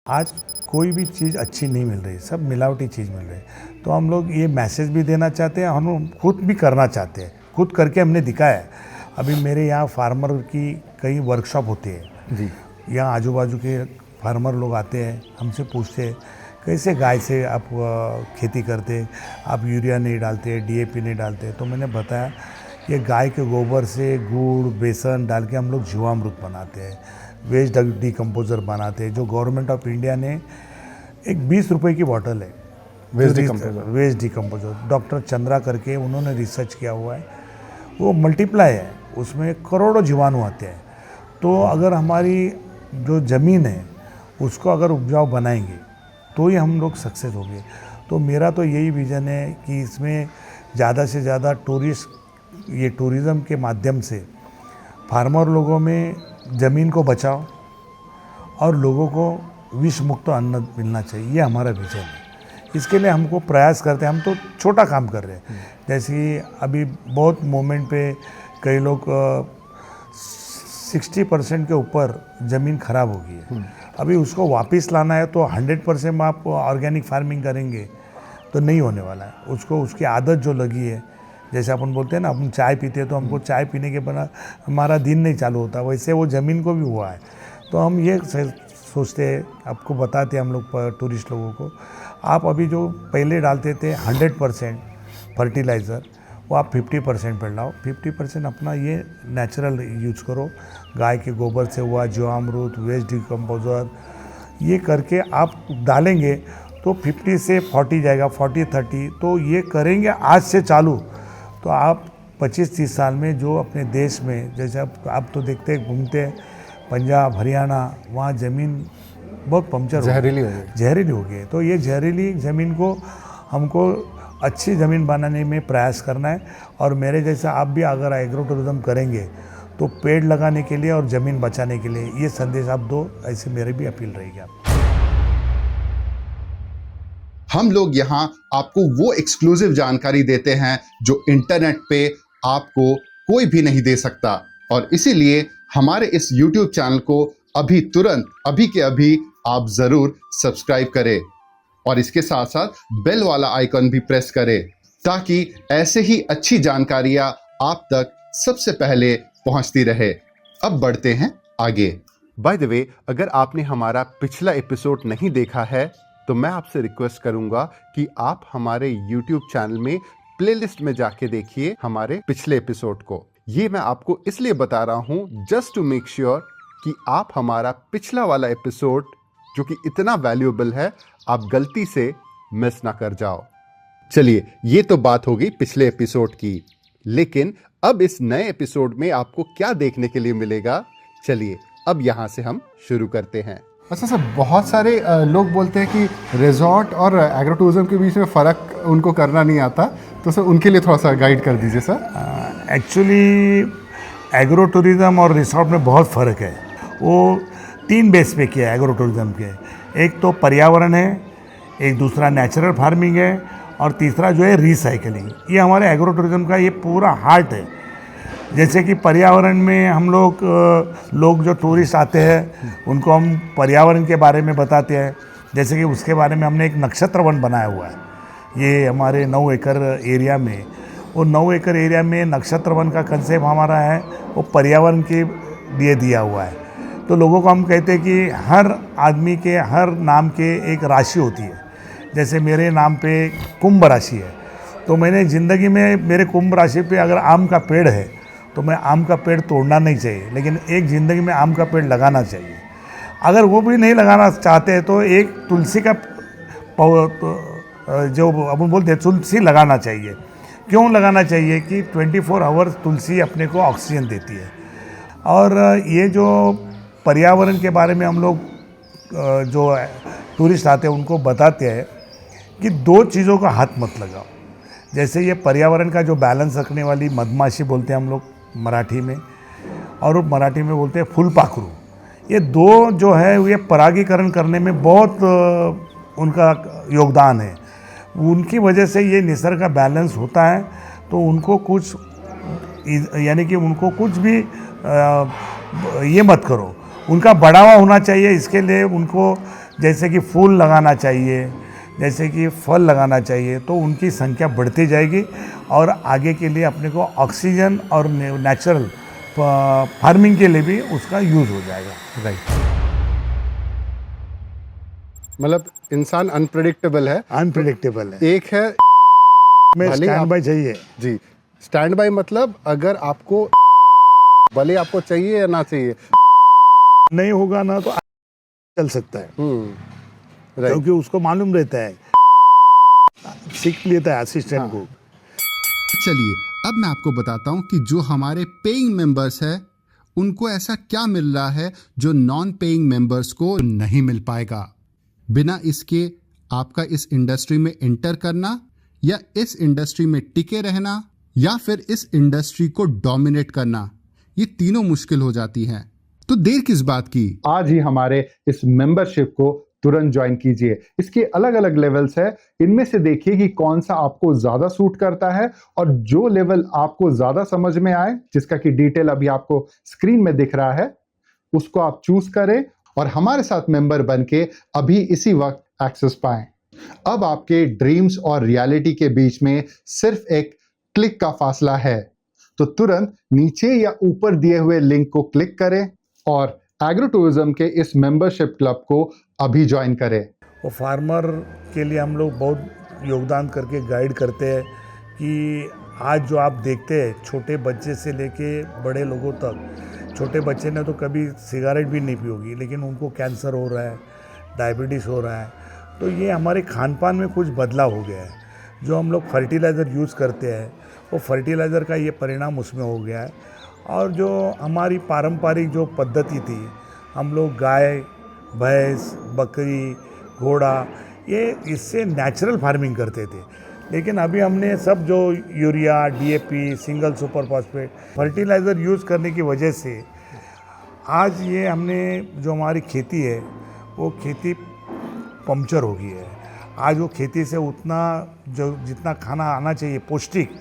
आज कोई भी चीज़ अच्छी नहीं मिल रही, सब मिलावटी चीज़ मिल रही है। तो हम लोग ये मैसेज भी देना चाहते हैं, हम खुद भी करना चाहते हैं, खुद करके हमने दिखाया है। अभी मेरे यहाँ फार्मर की कई वर्कशॉप होती है जी। यहाँ आजू बाजू के फार्मर लोग आते हैं, हमसे पूछते हैं कैसे गाय से आप खेती करते, आप यूरिया नहीं डालते, डीएपी नहीं डालते। तो मैंने बताया ये गाय के गोबर से गुड़ बेसन डाल के हम लोग जीवामृत बनाते हैं, वेस्ट डिकम्पोजर बनाते हैं। जो गवर्नमेंट ऑफ इंडिया ने एक 20 रुपए की बॉटल है वेस्ट डिकम्पोजर, डॉक्टर चंद्रा करके उन्होंने रिसर्च किया हुआ है, वो मल्टीप्लाई है, उसमें करोड़ों जीवाणु आते हैं। तो अगर हमारी जो ज़मीन है उसको अगर उपजाऊ बनाएंगे तो ही हम लोग सक्सेस होंगे। तो मेरा तो यही विज़न है कि इसमें ज़्यादा से ज़्यादा टूरिज़्म के माध्यम से फार्मर लोगों में ज़मीन को बचाओ और लोगों को विष मुक्त अन्न मिलना चाहिए, ये हमारा विजन है। इसके लिए हमको प्रयास करते हैं, हम तो छोटा काम कर रहे हैं। जैसे कि अभी बहुत मोमेंट पे कई लोग 60% के ऊपर ज़मीन ख़राब हो गई है, अभी उसको वापस लाना है तो 100% आप ऑर्गेनिक फार्मिंग करेंगे तो नहीं होने वाला है। उसको उसकी आदत जो लगी है, जैसे अपन बोलते हैं ना, हम चाय पीते हैं तो हमको चाय पीने के बिना हमारा दिन नहीं चालू होता, वैसे वो ज़मीन को भी हुआ है। तो हम ये सोचते हैं, आपको बताते हैं हम लोग टूरिस्ट लोगों को, आप अभी जो पहले डालते थे 100% फर्टिलाइज़र, वो आप 50% पर लाओ, 50% अपना ये नेचुरल यूज करो। गाय के गोबर से हुआ जीवामृत, वेस्ट डिकम्पोजर, ये करके आप डालेंगे तो 50 से 40 जाएगा, 40-30। तो ये करेंगे आज से चालू, तो आप 25-30 साल में जो अपने देश में, जैसे आप तो देखते घूमते हैं पंजाब हरियाणा, वहाँ ज़मीन बहुत पंक्चर जहरीली हो गई। तो ये जहरीली ज़मीन को हमको अच्छी ज़मीन बनाने में प्रयास करना है। और मेरे जैसा आप भी अगर एग्रो टूरिज्म करेंगे तो पेड़ लगाने के लिए और ज़मीन बचाने के लिए ये संदेश आप दो, ऐसे मेरी भी अपील रहेगी आप। हम लोग यहाँ आपको वो एक्सक्लूसिव जानकारी देते हैं जो इंटरनेट पे आपको कोई भी नहीं दे सकता, और इसीलिए हमारे इस YouTube चैनल को अभी तुरंत अभी के अभी आप जरूर सब्सक्राइब करें और इसके साथ साथ बेल वाला आइकन भी प्रेस करें ताकि ऐसे ही अच्छी जानकारियां आप तक सबसे पहले पहुंचती रहे। अब बढ़ते हैं आगे। बाय द वे, अगर आपने हमारा पिछला एपिसोड नहीं देखा है तो मैं आपसे रिक्वेस्ट करूंगा कि आप हमारे YouTube चैनल में प्लेलिस्ट में जाके देखिए हमारे पिछले एपिसोड को। ये मैं आपको इसलिए बता रहा हूं जस्ट टू मेक श्योर कि आप हमारा पिछला वाला एपिसोड जो कि इतना वैल्यूएबल है, आप गलती से मिस ना कर जाओ। चलिए, ये तो बात हो गई पिछले एपिसोड की, लेकिन अब इस नए एपिसोड में आपको क्या देखने के लिए मिलेगा, चलिए अब यहां से हम शुरू करते हैं। अच्छा सर, बहुत सारे लोग बोलते हैं कि रिजॉर्ट और एग्रो टूरिज्म के बीच में फ़र्क उनको करना नहीं आता, तो सर उनके लिए थोड़ा सा गाइड कर दीजिए सर। एक्चुअली एग्रो टूरिज्म और रिसोर्ट में बहुत फ़र्क है। वो 3 बेस पे किया है एग्रो टूरिज्म के। एक तो पर्यावरण है, एक दूसरा नेचुरल फार्मिंग है, और तीसरा जो है रिसाइकलिंग। ये हमारे एग्रो टूरिज्म का ये पूरा हार्ट है। जैसे कि पर्यावरण में हम लोग जो टूरिस्ट आते हैं उनको हम पर्यावरण के बारे में बताते हैं। जैसे कि उसके बारे में हमने एक नक्षत्र वन बनाया हुआ है, ये हमारे 9 एकड़ एरिया में। वो 9 एकड़ एरिया में नक्षत्र वन का कंसेप्ट हमारा है, वो पर्यावरण के लिए दिया हुआ है। तो लोगों को हम कहते हैं कि हर आदमी के हर नाम के एक राशि होती है। जैसे मेरे नाम पे कुंभ राशि है, तो मैंने ज़िंदगी में मेरे कुंभ राशि पे अगर आम का पेड़ है तो मैं आम का पेड़ तोड़ना नहीं चाहिए, लेकिन एक ज़िंदगी में आम का पेड़ लगाना चाहिए। अगर वो भी नहीं लगाना चाहते हैं तो एक तुलसी का जो अपन बोलते हैं तुलसी लगाना चाहिए। क्यों लगाना चाहिए कि 24 आवर्स तुलसी अपने को ऑक्सीजन देती है। और ये जो पर्यावरण के बारे में हम लोग जो टूरिस्ट आते हैं उनको बताते हैं कि 2 चीज़ों का हाथ मत लगाओ। जैसे ये पर्यावरण का जो बैलेंस रखने वाली मधमाशी बोलते हैं हम लोग मराठी में, और मराठी में बोलते हैं फूलपाखरू। ये 2 जो है ये परागीकरण करने में बहुत उनका योगदान है। उनकी वजह से ये निसर्ग का बैलेंस होता है। तो उनको कुछ यानी कि उनको कुछ भी ये मत करो, उनका बढ़ावा होना चाहिए। इसके लिए उनको जैसे कि फूल लगाना चाहिए, जैसे कि फल लगाना चाहिए, तो उनकी संख्या बढ़ती जाएगी और आगे के लिए अपने को ऑक्सीजन और नेचुरल फार्मिंग के लिए भी उसका यूज़ हो जाएगा। राइट। मतलब इंसान अनप्रेडिक्टेबल है। अनप्रिडिक्टेबल है, एक है में भले स्टैंड आप- बाय चाहिए। जी, स्टैंड बाय मतलब अगर आपको भले आपको चाहिए या ना चाहिए। नहीं होगा ना तो चल सकता है, राइट। क्योंकि उसको मालूम रहता है, सीख लेता है असिस्टेंट को। चलिए अब मैं आपको बताता हूं कि जो हमारे पेइंग मेंबर्स हैं उनको ऐसा क्या मिल रहा है जो नॉन पेइंग मेंबर्स को नहीं मिल पाएगा। बिना इसके आपका इस इंडस्ट्री में एंटर करना या इस इंडस्ट्री में टिके रहना या फिर इस इंडस्ट्री को डोमिनेट करना, ये तीनों मुश्किल हो जाती हैं। तो देर किस बात की, आज ही हमारे इस मेंबरशिप को तुरंत ज्वाइन कीजिए। इसके अलग अलग लेवल्स है, इनमें से देखिए कि कौन सा आपको ज्यादा सूट करता है और जो लेवल आपको ज्यादा समझ में आए, जिसका की डिटेल अभी आपको स्क्रीन में दिख रहा है, उसको आप चूज करें और हमारे साथ मेंबर बनके अभी इसी वक्त एक्सेस पाएं। अब आपके ड्रीम्स और रियलिटी के बीच में सिर्फ एक क्लिक का फासला है, तो तुरंत नीचे या ऊपर दिए हुए लिंक को क्लिक करें और एग्रो टूरिज्म के इस मेंबरशिप क्लब को अभी ज्वाइन करें। वो फार्मर के लिए हम लोग बहुत योगदान करके गाइड करते हैं कि आज जो आप देखते हैं छोटे बच्चे से लेके बड़े लोगों तक, छोटे बच्चे ने तो कभी सिगरेट भी नहीं पी होगी, लेकिन उनको कैंसर हो रहा है, डायबिटीज़ हो रहा है। तो ये हमारे खान पान में कुछ बदलाव हो गया है। जो हम लोग फर्टिलाइज़र यूज़ करते हैं वो फर्टिलाइज़र का ये परिणाम उसमें हो गया है। और जो हमारी पारंपरिक जो पद्धति थी, हम लोग गाय, भैंस, बकरी, घोड़ा, ये इससे नेचुरल फार्मिंग करते थे। लेकिन अभी हमने सब जो urea, DAP, single super phosphate fertiliser use करने की वजह से आज ये हमने जो हमारी खेती है वो खेती पंक्चर हो गई है। आज वो खेती से उतना जो जितना खाना आना चाहिए पौष्टिक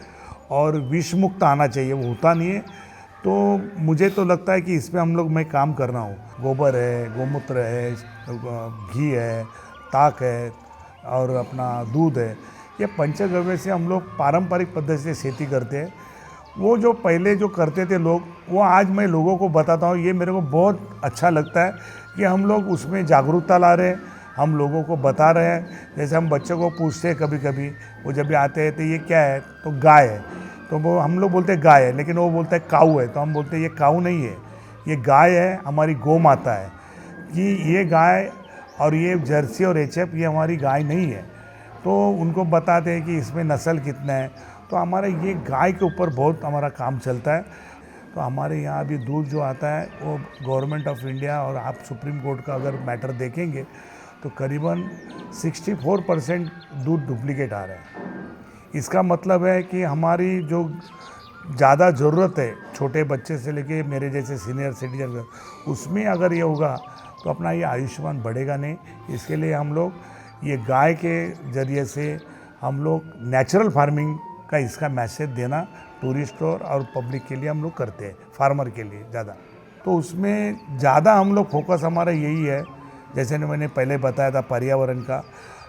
और विष मुक्त आना चाहिए वो होता नहीं है। तो मुझे तो लगता है कि इसमें हम लोग मैं काम कर रहा हूँ। गोबर है, गोमूत्र है, घी है, ताक है और अपना दूध है, ये पंचगव्य से हम लोग पारंपरिक पद्धति से खेती करते हैं। वो जो पहले जो करते थे लोग, वो आज मैं लोगों को बताता हूँ। ये मेरे को बहुत अच्छा लगता है कि हम लोग उसमें जागरूकता ला रहे हैं, हम लोगों को बता रहे हैं। जैसे हम बच्चों को पूछते हैं कभी कभी, वो जब भी आते हैं तो ये क्या है, तो गाय है, तो वो हम लोग बोलते हैं गाय है, लेकिन वो बोलता है काऊ है, तो हम बोलते हैं ये काऊ नहीं है, ये गाय है, हमारी गौ माता है। कि ये गाय और ये जर्सी और एचएफ ये हमारी गाय नहीं है। तो उनको बताते हैं कि इसमें नस्ल कितना है। तो हमारा ये गाय के ऊपर बहुत हमारा काम चलता है। तो हमारे यहाँ अभी दूध जो आता है वो गवर्नमेंट ऑफ इंडिया और आप सुप्रीम कोर्ट का अगर मैटर देखेंगे तो करीबन 64% दूध डुप्लीकेट आ रहा है। इसका मतलब है कि हमारी जो ज़्यादा ज़रूरत है छोटे बच्चे से लेके मेरे जैसे सीनियर सिटीजन, उसमें अगर ये होगा तो अपना ये आयुष्मान बढ़ेगा नहीं। इसके लिए हम लोग ये गाय के ज़रिए से हम लोग नेचुरल फार्मिंग का इसका मैसेज देना टूरिस्ट और पब्लिक के लिए हम लोग करते हैं, फार्मर के लिए ज़्यादा। तो उसमें ज़्यादा हम लोग फोकस हमारा यही है, जैसे मैंने पहले बताया था पर्यावरण का,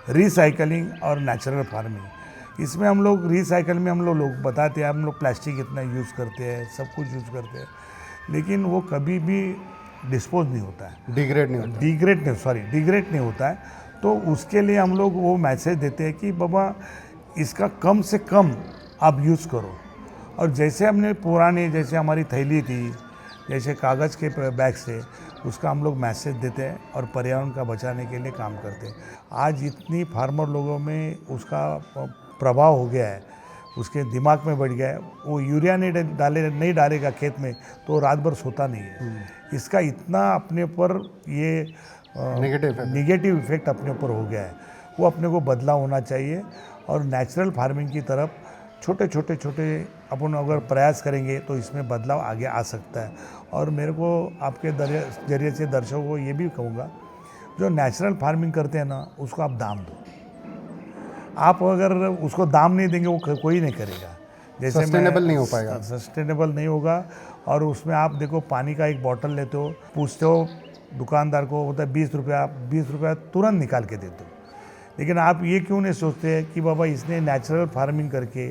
रिसाइकलिंग और नेचुरल फार्मिंग। इसमें हम लोग रिसाइकल में हम लोग बताते हैं, हम लोग प्लास्टिक इतना यूज़ करते हैं, सब कुछ यूज़ करते हैं, लेकिन वो कभी भी डिस्पोज नहीं होता है, डिग्रेड नहीं होता है। तो उसके लिए हम लोग वो मैसेज देते हैं कि बाबा इसका कम से कम आप यूज़ करो। और जैसे हमने पुराने, जैसे हमारी थैली थी, जैसे कागज़ के बैग से, उसका हम लोग मैसेज देते हैं और पर्यावरण का बचाने के लिए काम करते हैं। आज इतनी फार्मर लोगों में उसका प्रभाव हो गया है, उसके दिमाग में बढ़ गया है। वो यूरिया नहीं डालेगा खेत में तो रात भर सोता नहीं है। इसका इतना अपने ऊपर ये नेगेटिव इफेक्ट अपने ऊपर हो गया है। वो अपने को बदलाव होना चाहिए और नेचुरल फार्मिंग की तरफ छोटे अपन अगर प्रयास करेंगे तो इसमें बदलाव आगे आ सकता है। और मेरे को आपके जरिए से दर्शकों को ये भी कहूँगा, जो नेचुरल फार्मिंग करते हैं ना, उसको आप दाम दो। आप अगर उसको दाम नहीं देंगे वो कोई नहीं करेगा। जैसे सस्टेनेबल नहीं हो पाएगा, सस्टेनेबल नहीं होगा। और उसमें आप देखो, पानी का एक बॉटल लेते हो, पूछते हो दुकानदार को होता है 20 रुपया तुरंत निकाल के देते हो। लेकिन आप ये क्यों नहीं सोचते कि बाबा इसने नेचुरल फार्मिंग करके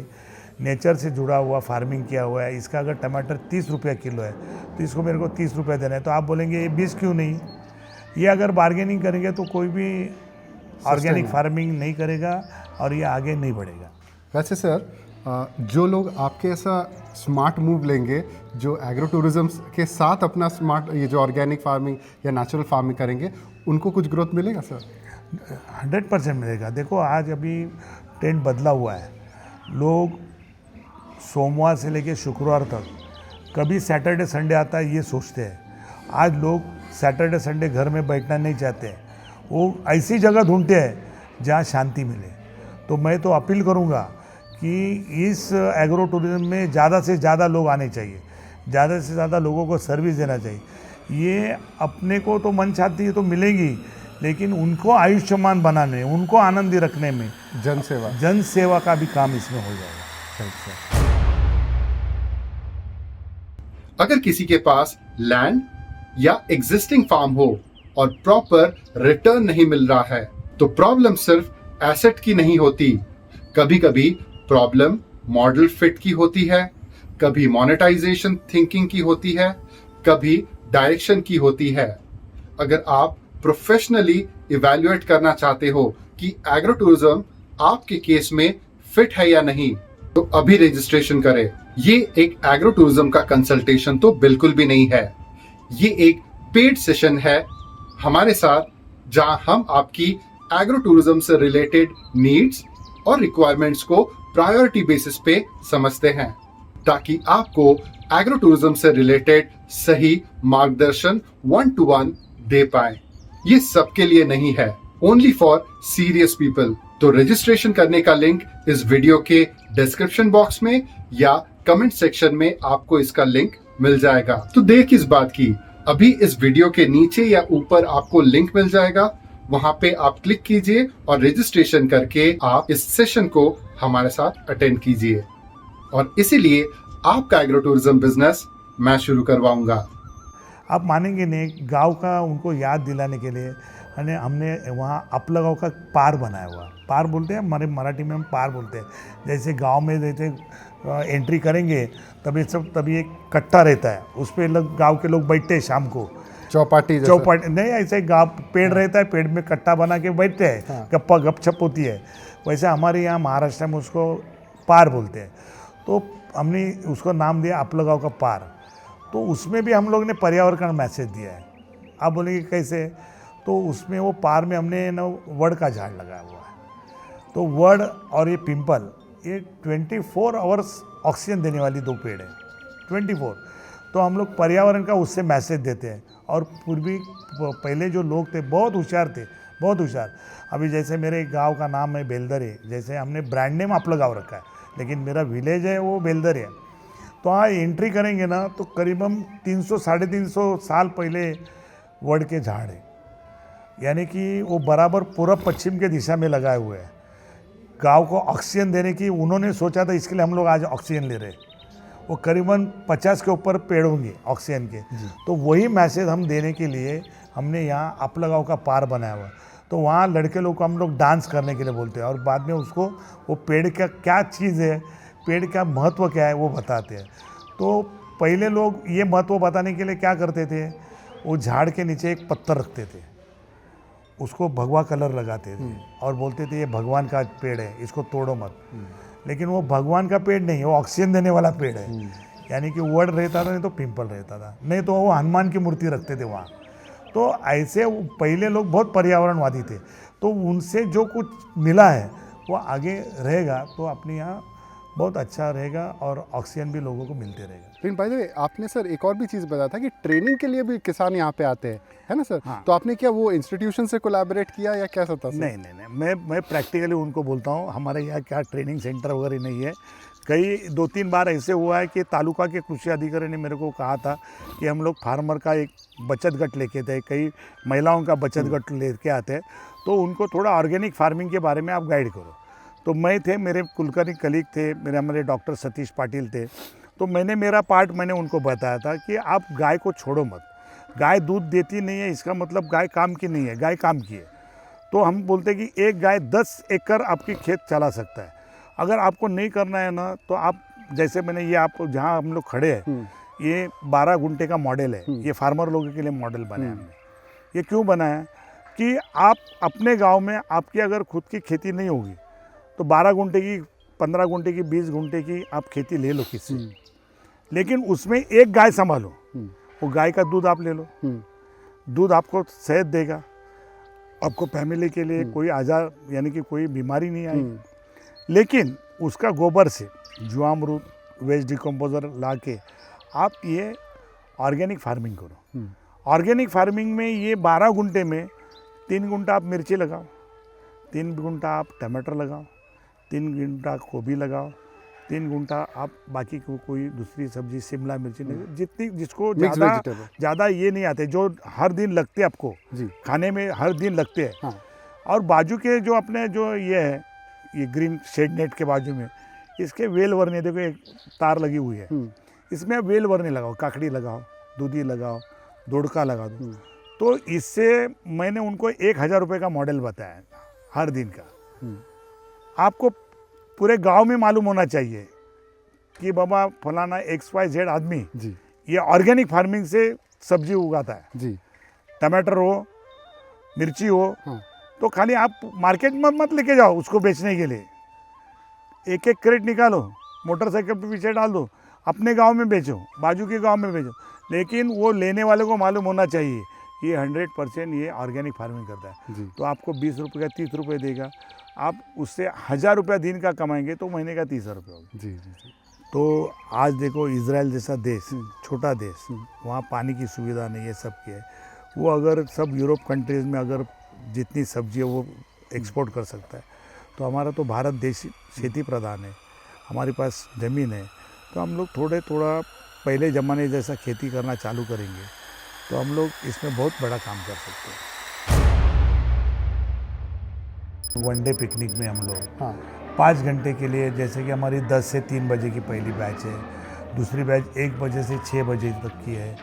नेचर से जुड़ा हुआ फार्मिंग किया हुआ है, इसका अगर टमाटर 30 रुपया किलो है तो इसको मेरे को 30 रुपया देना है, तो आप बोलेंगे ये 20 क्यों नहीं। ये अगर बार्गेनिंग करेंगे तो कोई भी ऑर्गेनिक फार्मिंग नहीं करेगा और ये आगे नहीं बढ़ेगा। वैसे सर जो लोग आपके ऐसा स्मार्ट मूव लेंगे, जो एग्रो टूरिज्म के साथ अपना स्मार्ट ये जो ऑर्गेनिक फार्मिंग या नेचुरल फार्मिंग करेंगे, उनको कुछ ग्रोथ मिलेगा सर? 100% मिलेगा। देखो आज अभी ट्रेंड बदला हुआ है, लोग सोमवार से लेकर शुक्रवार तक कभी सैटरडे संडे आता है ये सोचते हैं। आज लोग सैटरडे संडे घर में बैठना नहीं चाहते हैं, वो ऐसी जगह ढूंढते हैं जहाँ शांति मिले। तो मैं तो अपील करूँगा कि इस एग्रो टूरिज्म में ज़्यादा से ज़्यादा लोग आने चाहिए, ज़्यादा से ज़्यादा लोगों को सर्विस देना चाहिए। ये अपने को तो मन शांति तो मिलेगी, लेकिन उनको आयुष्मान बनाने, उनको आनंदी रखने में जन सेवा का भी काम इसमें हो जाएगा। अगर किसी के पास लैंड या एग्जिस्टिंग फार्म हो और प्रॉपर रिटर्न नहीं मिल रहा है, तो प्रॉब्लम सिर्फ एसेट की नहीं होती। कभी कभी प्रॉब्लम मॉडल फिट की होती है, कभी मोनेटाइजेशन थिंकिंग की होती है, कभी डायरेक्शन की होती है। अगर आप प्रोफेशनली इवैल्यूएट करना चाहते हो कि एग्रो टूरिज्म आपके केस में फिट है या नहीं, तो अभी रजिस्ट्रेशन करें। ये एक एग्रो टूरिज्म का कंसल्टेशन तो बिल्कुल भी नहीं है, ये एक पेड सेशन है हमारे साथ, जहां हम आपकी एग्रो टूरिज्म से रिलेटेड नीड्स और रिक्वायरमेंट्स को प्रायोरिटी बेसिस पे समझते हैं, ताकि आपको एग्रो टूरिज्म से रिलेटेड सही मार्गदर्शन 1-to-1 दे पाए। ये सबके लिए नहीं है, ओनली फॉर सीरियस पीपल। तो रजिस्ट्रेशन करने का लिंक इस वीडियो के डिस्क्रिप्शन बॉक्स में या कमेंट सेक्शन में आपको इसका लिंक मिल जाएगा। तो देर किस बात की, अभी इस वीडियो के नीचे या ऊपर आपको लिंक मिल जाएगा, वहां पे आप क्लिक कीजिए और रजिस्ट्रेशन करके आप इस सेशन को हमारे साथ अटेंड कीजिए। और इसीलिए आपका एग्रो टूरिज्म बिजनेस मैं शुरू करवाऊंगा। आप मानेंगे नहीं, गांव का उनको याद दिलाने के लिए हमने वहाँ अपला गाँव का पार बनाया हुआ। पार बोलते हैं, हमारे मराठी में हम पार बोलते हैं। जैसे गांव में जैसे एंट्री करेंगे तभी एक कट्टा रहता है, उस पर लोग गाँव के लोग बैठते हैं शाम को, चौपाटी नहीं, ऐसे गाँव पेड़ रहता है, पेड़ में कट्टा बना के बैठते हैं, गप्पा गपछप होती है। वैसे हमारे यहाँ महाराष्ट्र में उसको पार बोलते हैं, तो हमने उसको नाम दिया अपला गाँव का पार। तो उसमें भी हम लोग ने पर्यावरण का मैसेज दिया है। आप बोलेंगे कैसे, तो उसमें वो पार में हमने ना वड का झाड़ लगाया हुआ है। तो वड और ये पिंपल, ये 24 आवर्स ऑक्सीजन देने वाली दो पेड़ है, 24। तो हम लोग पर्यावरण का उससे मैसेज देते हैं। और पहले जो लोग थे बहुत होशियार थे, बहुत होशियार। अभी जैसे मेरे गांव का नाम है बेलदरे, जैसे हमने ब्रांड नेम अपला गाँव रखा है, लेकिन मेरा विलेज है वो बेलदरे है। तो हाँ, एंट्री करेंगे ना तो करीबन 300-350 साल पहले वड के झाड़ है, यानी कि वो बराबर पूर्व पश्चिम के दिशा में लगाए हुए हैं। गांव को ऑक्सीजन देने की उन्होंने सोचा था, इसके लिए हम लोग आज ऑक्सीजन ले रहे हैं। वो करीबन 50 के ऊपर पेड़ होंगे ऑक्सीजन के। तो वही मैसेज हम देने के लिए हमने यहाँ अपला गाँव का पार बनाया हुआ। तो वहाँ लड़के लोग को हम लोग डांस करने के लिए बोलते हैं, और बाद में उसको वो पेड़ का क्या चीज़ है, पेड़ का महत्व क्या है वो बताते हैं। तो पहले लोग ये महत्व बताने के लिए क्या करते थे, वो झाड़ के नीचे एक पत्थर रखते थे, उसको भगवा कलर लगाते थे और बोलते थे ये भगवान का पेड़ है, इसको तोड़ो मत। लेकिन वो भगवान का पेड़ नहीं, वो ऑक्सीजन देने वाला पेड़ है। यानी कि वड रहता था, नहीं तो पिंपल रहता था, नहीं तो वो हनुमान की मूर्ति रखते थे वहाँ। तो ऐसे पहले लोग बहुत पर्यावरणवादी थे, तो उनसे जो कुछ मिला है वो आगे रहेगा, तो अपने यहाँ बहुत अच्छा रहेगा और ऑक्सीजन भी लोगों को मिलते रहेगा। लेकिन भाई जी, आपने सर एक और भी चीज़ बताया था कि ट्रेनिंग के लिए भी किसान यहाँ पे आते हैं, है ना सर? हाँ। तो आपने क्या वो इंस्टीट्यूशन से कोलैबोरेट किया या कैसा था सर? नहीं, मैं प्रैक्टिकली उनको बोलता हूँ, हमारे यहाँ क्या ट्रेनिंग सेंटर वगैरह नहीं है। कई 2-3 बार ऐसे हुआ है कि तालुका के कृषि अधिकारी ने मेरे को कहा था कि हम लोग फार्मर का एक बचत गट लेके थे, कई महिलाओं का बचत गट लेके आते हैं, तो उनको थोड़ा ऑर्गेनिक फार्मिंग के बारे में आप गाइड करो। तो मैं थे, मेरे कुलकर्णी कलीग थे, हमारे डॉक्टर सतीश पाटिल थे। तो मैंने मेरा पार्ट मैंने उनको बताया था कि आप गाय को छोड़ो मत, गाय दूध देती नहीं है इसका मतलब गाय काम की नहीं है, गाय काम की है। तो हम बोलते हैं कि एक गाय 10 एकड़ आपकी खेत चला सकता है। अगर आपको नहीं करना है ना तो आप, जैसे मैंने ये आपको जहाँ हम लोग खड़े हैं, ये 12 गुंठे का मॉडल है। ये फार्मर लोगों के लिए मॉडल बनाया हमने। ये क्यों बनाया कि आप अपने गांव में, आपकी अगर खुद की खेती नहीं होगी तो 12 गुंठे की, 15 गुंठे की, 20 गुंठे की आप खेती ले लो किसी, लेकिन उसमें एक गाय संभालो, वो गाय का दूध आप ले लो, दूध आपको सेहत देगा, आपको फैमिली के लिए कोई आजार यानी कि कोई बीमारी नहीं आएगी। लेकिन उसका गोबर से जीवामृत, वेस्ट डिकम्पोजर ला के आप ये ऑर्गेनिक फार्मिंग करो। ऑर्गेनिक फार्मिंग में ये 12 गुंठे में 3 गुंठा आप मिर्ची लगाओ, 3 गुंठा आप टमाटर लगाओ, 3 गुंठा गोभी लगाओ, 3 गुंठा आप बाकी को कोई दूसरी सब्जी, शिमला मिर्ची, जितनी जिसको ज़्यादा ये नहीं आते, जो हर दिन लगते हैं आपको जी। खाने में, हर दिन लगते हैं। हाँ। और बाजू के जो अपने जो ये है, ये ग्रीन शेड नेट के बाजू में इसके वेल वर्ने, देखो एक तार लगी हुई है, इसमें आप वेल वर्ने लगाओ, काकड़ी लगाओ, दूधी लगाओ, दोड़का लगा दो। तो इससे मैंने उनको 1000 रुपये का मॉडल बताया हर दिन का। आपको पूरे गांव में मालूम होना चाहिए कि बाबा फलाना XYZ आदमी जी ये ऑर्गेनिक फार्मिंग से सब्जी उगाता है। जी। टमाटर हो, मिर्ची हो, हाँ। तो खाली आप मार्केट में मत लेके जाओ उसको बेचने के लिए। एक एक क्रेट निकालो, मोटरसाइकिल पे पीछे डाल दो, अपने गांव में बेचो, बाजू के गांव में बेचो। लेकिन वो लेने वाले को मालूम होना चाहिए कि 100% ये ऑर्गेनिक फार्मिंग करता है। जी। तो आपको 20 रुपये का 30 रुपये देगा, आप उससे 1000 रुपया दिन का कमाएंगे तो महीने का 30 रुपये होगा। जी जी जी। तो आज देखो इजराइल जैसा देश, छोटा देश, वहाँ पानी की सुविधा नहीं है, सबकी है। वो अगर सब यूरोप कंट्रीज़ में अगर जितनी सब्जी है वो एक्सपोर्ट कर सकता है, तो हमारा तो भारत देश खेती प्रधान है, हमारे पास ज़मीन है, तो हम लोग थोड़ा पहले ज़माने जैसा खेती करना चालू करेंगे तो हम लोग इसमें बहुत बड़ा काम कर सकते हैं। वनडे पिकनिक में हम लोग हाँ। 5 घंटे के लिए, जैसे कि हमारी 10 से 3 बजे की पहली बैच है, दूसरी बैच 1 बजे से 6 बजे तक की है।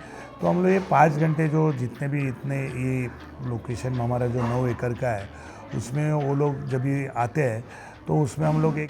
तो हम लोग ये 5 घंटे जो जितने भी इतने ये लोकेशन में हमारा जो 9 एकड़ का है, उसमें वो लोग जब ये आते हैं तो उसमें हम लोग एक